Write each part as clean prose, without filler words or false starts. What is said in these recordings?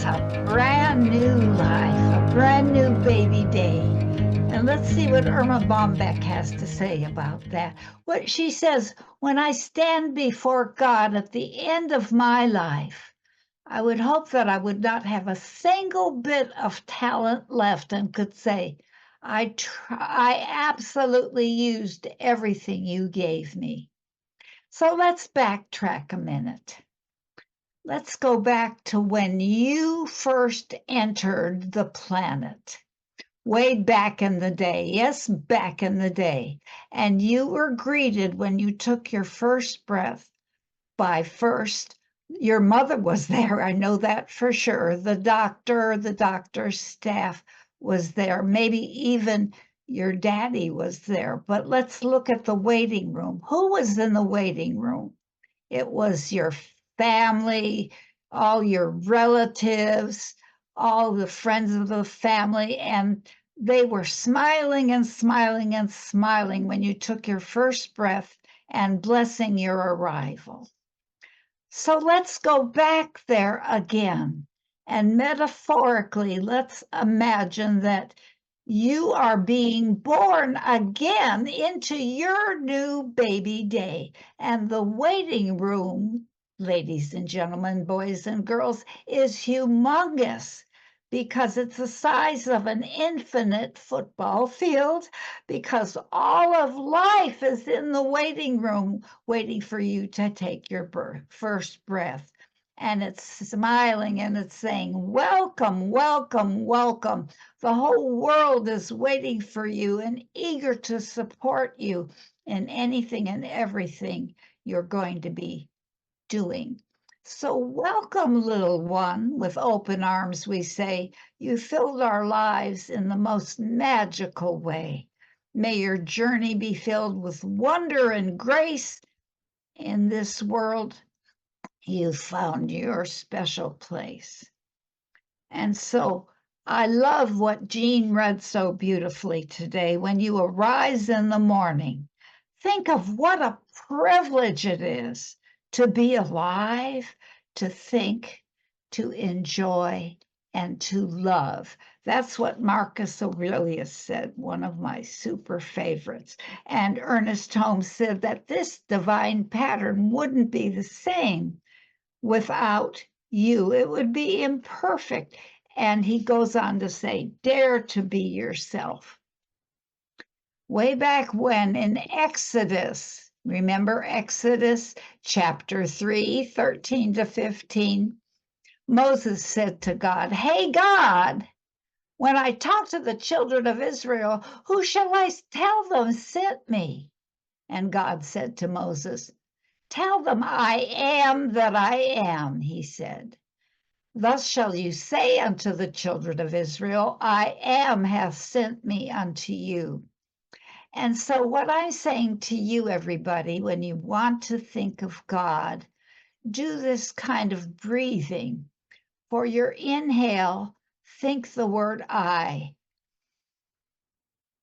It's a brand new life, a brand new baby day. And let's see what Irma Bombeck has to say about that. What she says, when I stand before God at the end of my life, I would hope that I would not have a single bit of talent left and could say, I absolutely used everything you gave me. So let's backtrack a minute. Let's go back to when you first entered the planet, way back in the day. Yes, back in the day. And you were greeted when you took your first breath by first, your mother was there. I know that for sure. The doctor's staff was there. Maybe even your daddy was there. But let's look at the waiting room. Who was in the waiting room? It was your family, all your relatives, all the friends of the family, and they were smiling and smiling and smiling when you took your first breath and blessing your arrival. So let's go back there again. And metaphorically, let's imagine that you are being born again into your new baby day. And the waiting room, ladies and gentlemen, boys and girls, is humongous because it's the size of an infinite football field, because all of life is in the waiting room waiting for you to take your first breath. And it's smiling and it's saying, welcome, welcome, welcome. The whole world is waiting for you and eager to support you in anything and everything you're going to be doing. So welcome, little one, with open arms, we say. You filled our lives in the most magical way. May your journey be filled with wonder and grace. In this world, you found your special place. And so I love what Jean read so beautifully today. When you arise in the morning, think of what a privilege it is to be alive, to think, to enjoy, and to love. That's what Marcus Aurelius said, one of my super favorites. And Ernest Holmes said that this divine pattern wouldn't be the same without you. It would be imperfect. And he goes on to say, dare to be yourself. Way back when in Exodus, remember Exodus chapter 3, 13 to 15, Moses said to God, hey, God, when I talk to the children of Israel, who shall I tell them sent me? And God said to Moses, tell them I am that I am, he said. Thus shall you say unto the children of Israel, I am hath sent me unto you. And so what I'm saying to you, everybody, when you want to think of God, do this kind of breathing. For your inhale, think the word I.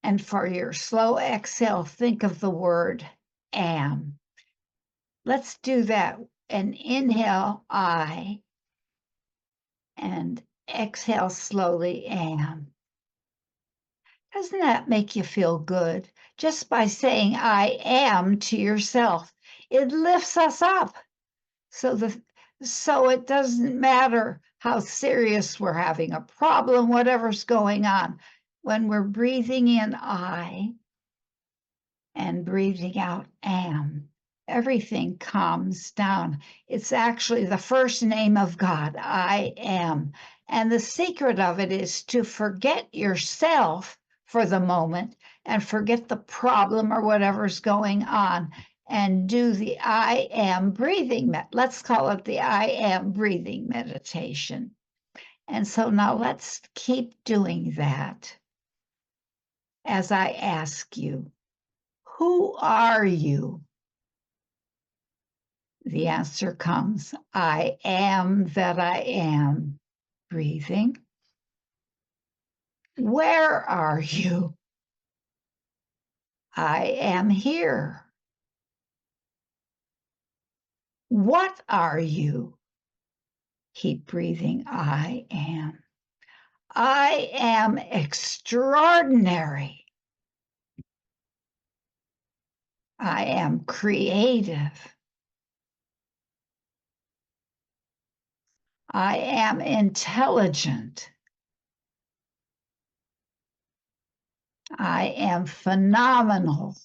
And for your slow exhale, think of the word am. Let's do that. And inhale, I, and exhale slowly, am. Doesn't that make you feel good? Just by saying I am to yourself, it lifts us up. So it doesn't matter how serious we're having a problem, whatever's going on. When we're breathing in I and breathing out am, everything calms down. It's actually the first name of God, I am. And the secret of it is to forget yourself for the moment and forget the problem or whatever's going on and do the I am breathing. Let's call it the I am breathing meditation. And so now let's keep doing that as I ask you, who are you? The answer comes, I am that I am. Breathing. Where are you? I am here. What are you? Keep breathing. I am. I am extraordinary. I am creative. I am intelligent. I am phenomenal.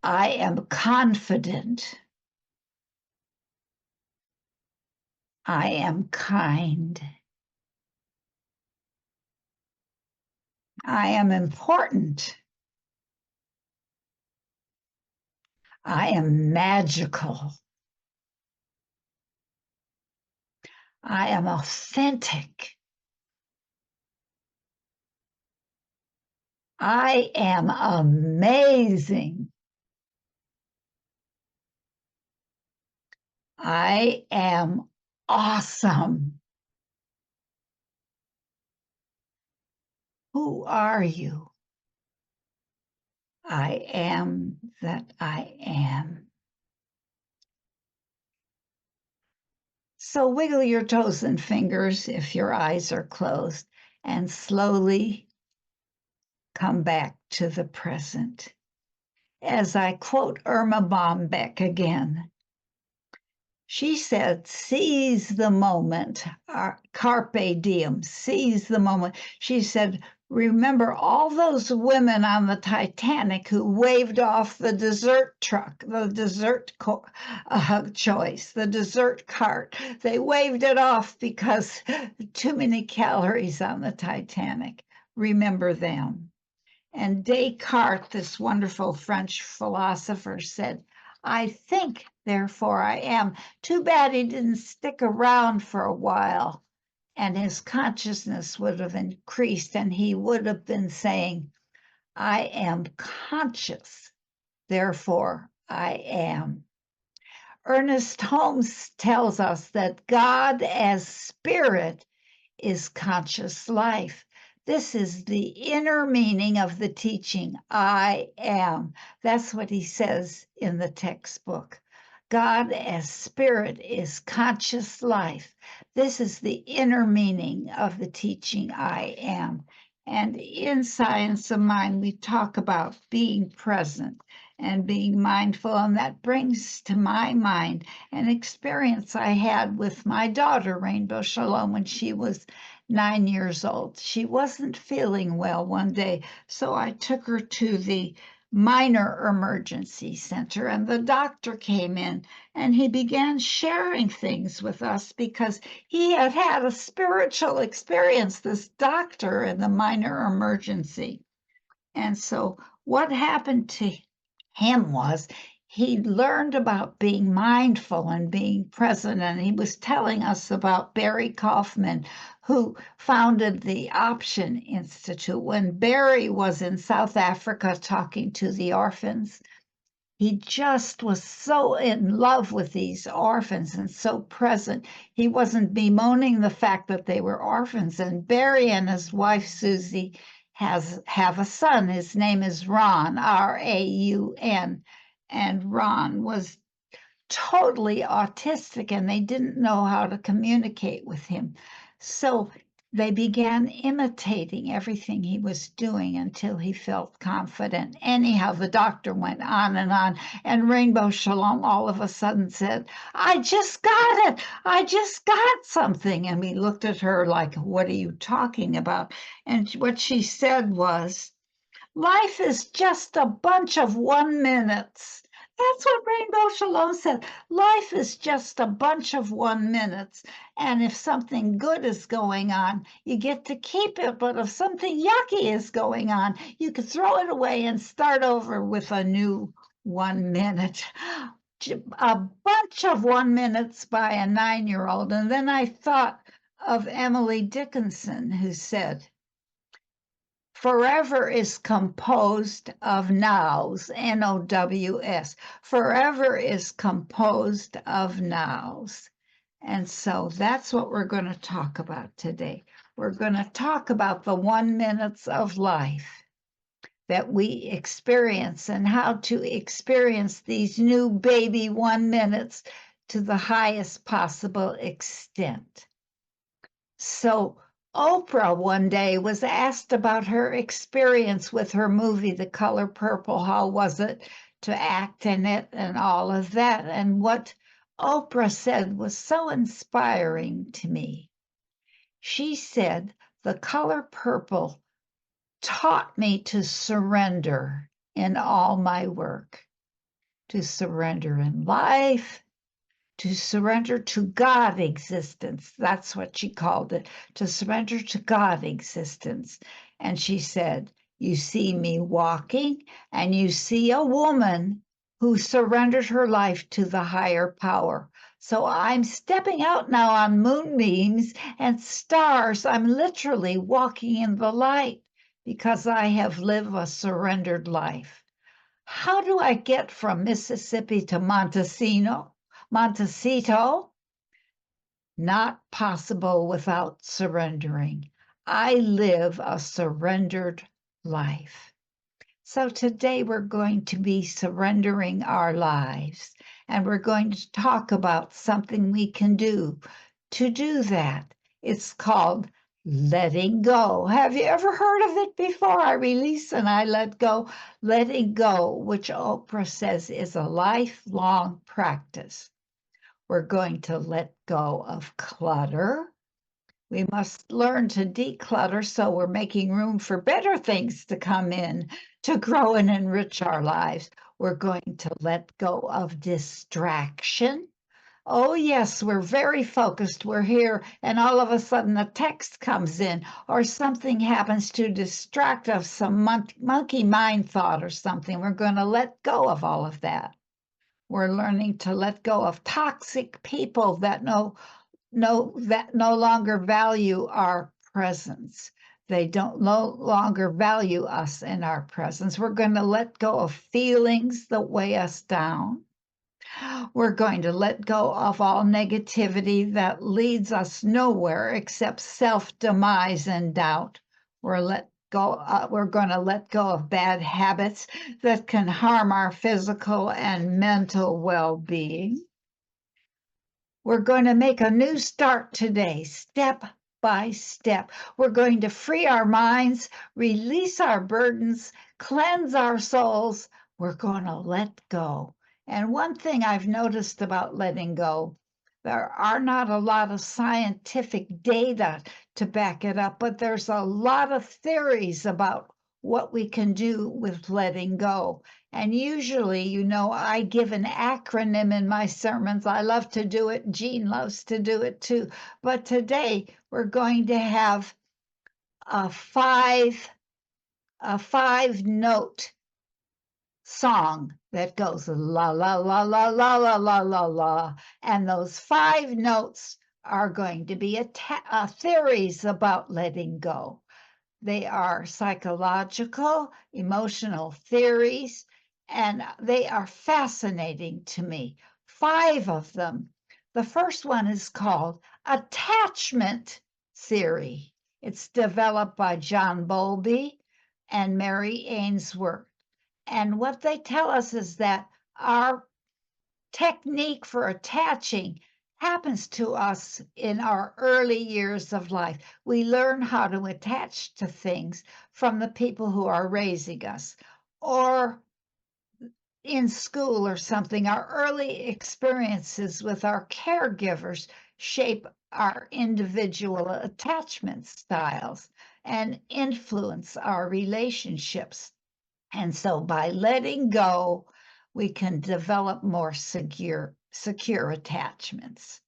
I am confident. I am kind. I am important. I am magical. I am authentic. I am amazing. I am awesome. Who are you? I am that I am. So wiggle your toes and fingers if your eyes are closed and slowly come back to the present. As I quote Irma Bombeck again, she said, seize the moment, carpe diem, seize the moment. She said, remember all those women on the Titanic who waved off the dessert truck, the dessert choice, the dessert cart. They waved it off because too many calories on the Titanic. Remember them. And Descartes, this wonderful French philosopher, said, I think, therefore I am. Too bad he didn't stick around for a while, and his consciousness would have increased, and he would have been saying, I am conscious, therefore I am. Ernest Holmes tells us that God as spirit is conscious life. This is the inner meaning of the teaching, I am. That's what he says in the textbook. God as spirit is conscious life. This is the inner meaning of the teaching, I am. And in Science of Mind, we talk about being present and being mindful. And that brings to my mind an experience I had with my daughter, Rainbow Shalom, when she was 9 years old. She wasn't feeling well one day, so I took her to the minor emergency center, and the doctor came in and he began sharing things with us because he had had a spiritual experience, this doctor in the minor emergency. And so what happened to him was he learned about being mindful and being present. And he was telling us about Barry Kaufman, who founded the Option Institute. When Barry was in South Africa talking to the orphans, he just was so in love with these orphans and so present. He wasn't bemoaning the fact that they were orphans. And Barry and his wife, Susie, have a son. His name is Ron, R-A-U-N. And Ron was totally autistic and they didn't know how to communicate with him. So they began imitating everything he was doing until he felt confident. Anyhow, the doctor went on, and Rainbow Shalom all of a sudden said, I just got it. I just got something. And we looked at her like, what are you talking about? And what she said was, life is just a bunch of 1 minutes. That's what Rainbow Shalom said. Life is just a bunch of 1 minutes. And if something good is going on, you get to keep it. But if something yucky is going on, you can throw it away and start over with a new 1 minute. A bunch of 1 minutes by a 9-year-old. And then I thought of Emily Dickinson, who said, forever is composed of nows, N-O-W-S. Forever is composed of nows. And so that's what we're going to talk about today. We're going to talk about the 1 minutes of life. that we experience and how to experience these new baby 1 minutes to the highest possible extent. So Oprah one day was asked about her experience with her movie, The Color Purple. How was it to act in it and all of that? And what Oprah said was so inspiring to me. She said, The Color Purple taught me to surrender in all my work, to surrender in life, to surrender to God existence. That's what she called it, to surrender to God existence. And she said, you see me walking, and you see a woman who surrendered her life to the higher power. So I'm stepping out now on moonbeams and stars. I'm literally walking in the light because I have lived a surrendered life. How do I get from Mississippi to Montecito? Not possible without surrendering. I live a surrendered life. So today we're going to be surrendering our lives, and we're going to talk about something we can do to do that. It's called letting go. Have you ever heard of it before? I release and I let go. Letting go, which Oprah says is a lifelong practice. We're going to let go of clutter. We must learn to declutter so we're making room for better things to come in to grow and enrich our lives. We're going to let go of distraction. Oh, yes, we're very focused. We're here, and all of a sudden a text comes in or something happens to distract us, some monkey mind thought or something. We're going to let go of all of that. We're learning to let go of toxic people that no longer value our presence. They don't no longer value us in our presence. We're going to let go of feelings that weigh us down. We're going to let go of all negativity that leads us nowhere except self-demise and doubt. We're going to let go of bad habits that can harm our physical and mental well-being. We're going to make a new start today, step by step. We're going to free our minds, release our burdens, cleanse our souls. We're going to let go. And one thing I've noticed about letting go, there are not a lot of scientific data to back it up, but there's a lot of theories about what we can do with letting go. And usually, I give an acronym in my sermons. I love to do it. Jean loves to do it too. But today we're going to have a five-note song that goes la la la la la la la la la. And those 5 notes are going to be theories about letting go. They are psychological, emotional theories, and they are fascinating to me. 5 of them. The first one is called attachment theory. It's developed by John Bowlby and Mary Ainsworth. And what they tell us is that our technique for attaching happens to us in our early years of life. We learn how to attach to things from the people who are raising us, or in school or something. Our early experiences with our caregivers shape our individual attachment styles and influence our relationships. And so by letting go, we can develop more secure attachments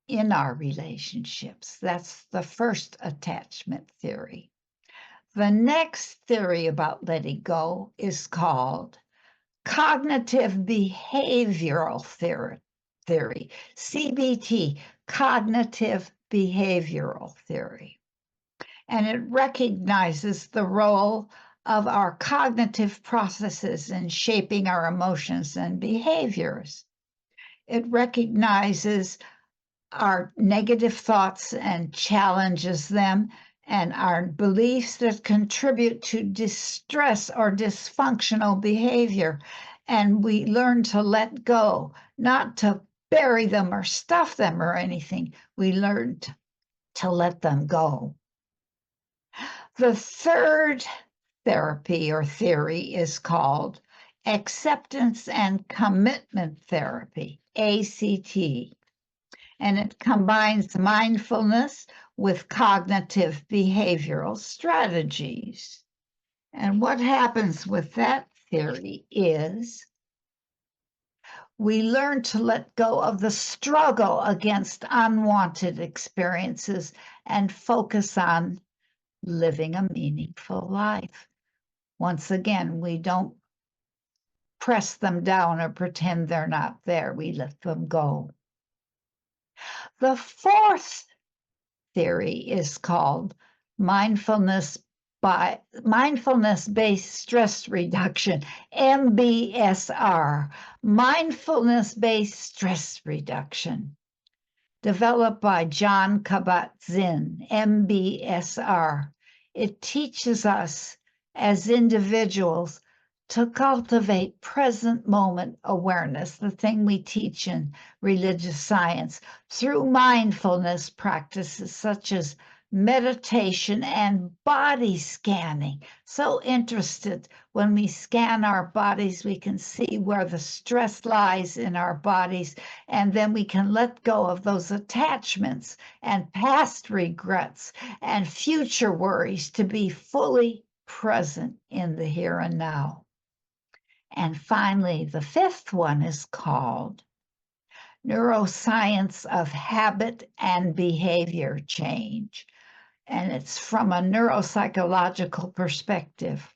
in our relationships. That's the first attachment theory. The next theory about letting go is called cognitive behavioral theory, CBT, cognitive behavioral theory. And it recognizes the role of our cognitive processes in shaping our emotions and behaviors. It recognizes our negative thoughts and challenges them and our beliefs that contribute to distress or dysfunctional behavior. And we learn to let go, not to bury them or stuff them or anything. We learn to let them go. The third therapy or theory is called acceptance and commitment therapy, ACT, and it combines mindfulness with cognitive behavioral strategies. And what happens with that theory is we learn to let go of the struggle against unwanted experiences and focus on living a meaningful life. Once again, we don't press them down or pretend they're not there. We let them go. The fourth theory is called mindfulness-based stress reduction, MBSR, mindfulness-based stress reduction, developed by John Kabat-Zinn, MBSR. It teaches us as individuals to cultivate present moment awareness, the thing we teach in religious science, through mindfulness practices such as meditation and body scanning. So interested, when we scan our bodies, we can see where the stress lies in our bodies, and then we can let go of those attachments and past regrets and future worries to be fully present in the here and now. And finally, the fifth one is called neuroscience of habit and behavior change. And it's from a neuropsychological perspective.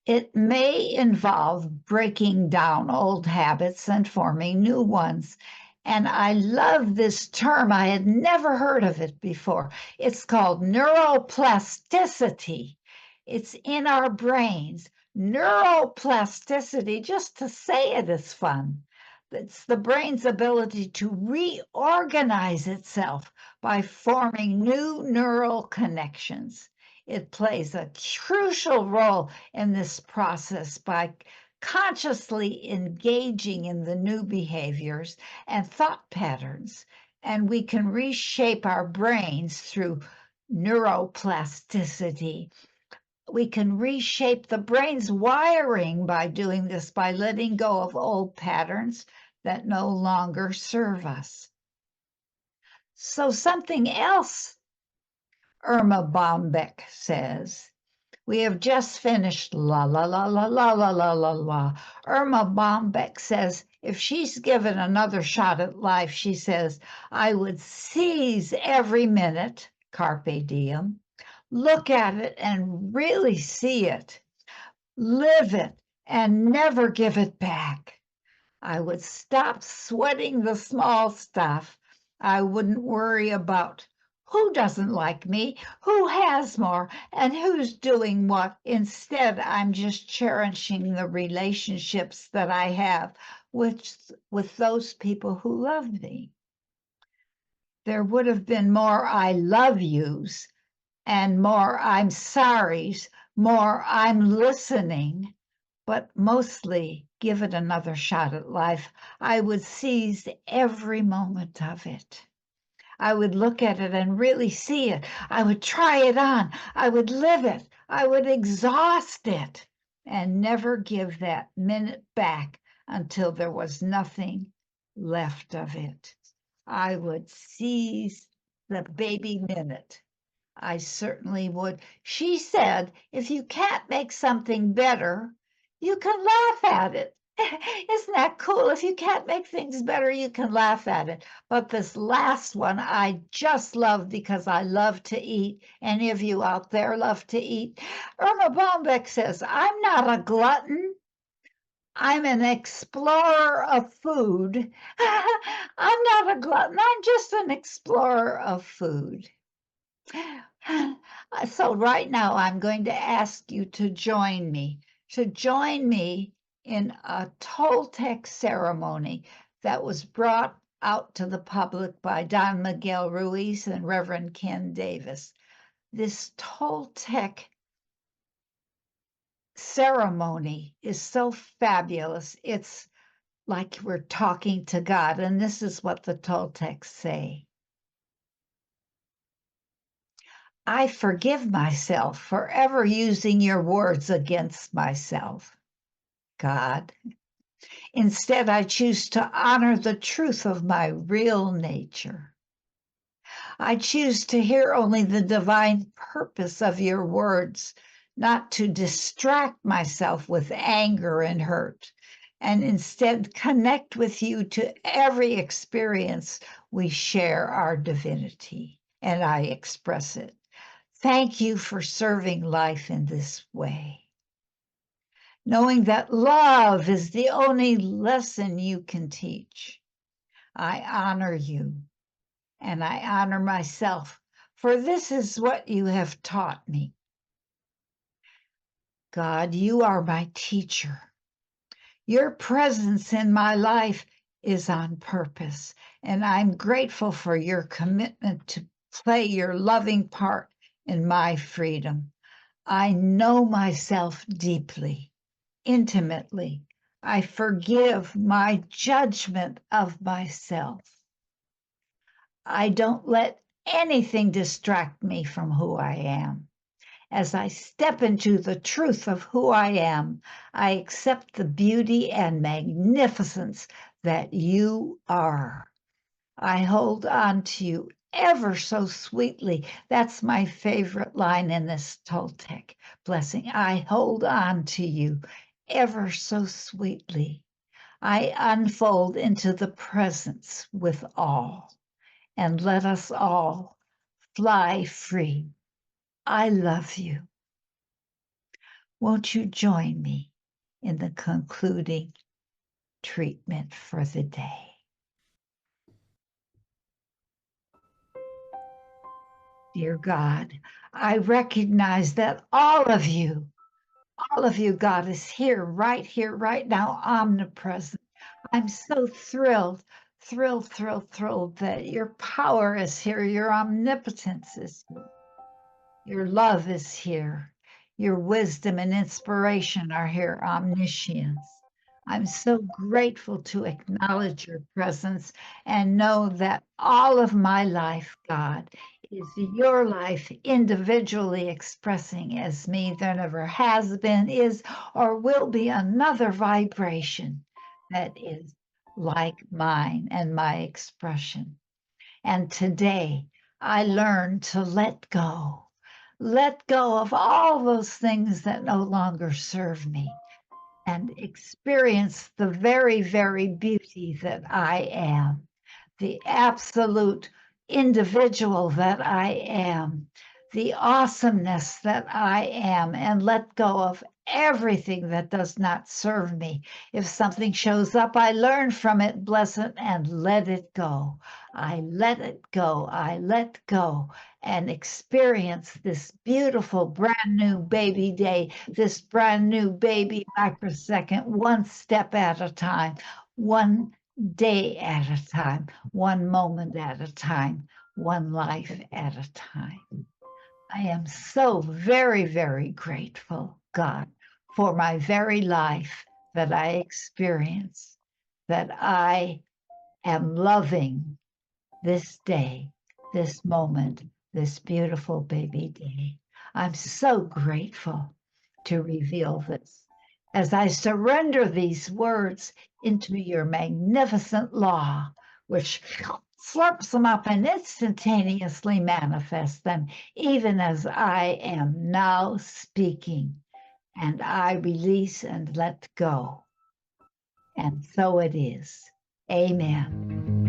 It may involve breaking down old habits and forming new ones. And I love this term. I had never heard of it before. It's called neuroplasticity. It's in our brains. Neuroplasticity, just to say it is fun. It's the brain's ability to reorganize itself by forming new neural connections. It plays a crucial role in this process by consciously engaging in the new behaviors and thought patterns, and we can reshape our brains through neuroplasticity. We can reshape the brain's wiring by doing this, by letting go of old patterns that no longer serve us. So something else Irma Bombeck says, we have just finished la la la la la la la la la. Irma Bombeck says, if she's given another shot at life, she says, I would seize every minute, carpe diem, look at it and really see it, live it, and never give it back. I would stop sweating the small stuff. I wouldn't worry about who doesn't like me, who has more, and who's doing what. Instead, I'm just cherishing the relationships that I have with those people who love me. There would have been more I love yous and more I'm sorry's, more I'm listening, but mostly give it another shot at life. I would seize every moment of it. I would look at it and really see it. I would try it on. I would live it. I would exhaust it and never give that minute back until there was nothing left of it. I would seize the baby minute. I certainly would. She said, if you can't make something better, you can laugh at it. Isn't that cool? If you can't make things better, you can laugh at it. But this last one I just love because I love to eat. Any of you out there love to eat? Irma Bombeck says, I'm not a glutton. I'm an explorer of food. I'm not a glutton. I'm just an explorer of food. So right now I'm going to ask you to join me in a Toltec ceremony that was brought out to the public by Don Miguel Ruiz and Reverend Ken Davis. This Toltec ceremony is so fabulous. It's like we're talking to God. And this is what the Toltecs say. I forgive myself for ever using your words against myself, God. Instead, I choose to honor the truth of my real nature. I choose to hear only the divine purpose of your words, not to distract myself with anger and hurt, and instead connect with you to every experience we share our divinity, and I express it. Thank you for serving life in this way. Knowing that love is the only lesson you can teach. I honor you and I honor myself, for this is what you have taught me. God, you are my teacher. Your presence in my life is on purpose, and I'm grateful for your commitment to play your loving part in my freedom. I know myself deeply, intimately. I forgive my judgment of myself. I don't let anything distract me from who I am. As I step into the truth of who I am, I accept the beauty and magnificence that you are. I hold on to you ever so sweetly. That's my favorite line in this Toltec blessing. I hold on to you ever so sweetly. I unfold into the presence with all, and let us all fly free. I love you. Won't you join me in the concluding treatment for the day? Dear God, I recognize that all of you, God, is here, right now, omnipresent. I'm so thrilled, thrilled that your power is here, your omnipotence is here. Your love is here. Your wisdom and inspiration are here, omniscience. I'm so grateful to acknowledge your presence and know that all of my life, God, is your life individually expressing as me. There never has been, is, or will be another vibration that is like mine and my expression. And today I learned to let go of all those things that no longer serve me and experience the very beauty that I am, the absolute individual that I am, the awesomeness that I am, and let go of everything that does not serve me. If something shows up, I learn from it, bless it, and let it go. I let it go. I let go and experience this beautiful brand new baby day, this brand new baby microsecond, one step at a time, one day at a time, one moment at a time, one life at a time. I am so very grateful, God, for my very life that I experience, that I am loving this day, this moment, this beautiful baby day. I'm so grateful to reveal this as I surrender these words into your magnificent law, which slurps them up and instantaneously manifests them, even as I am now speaking. And I release and let go. And so it is. Amen.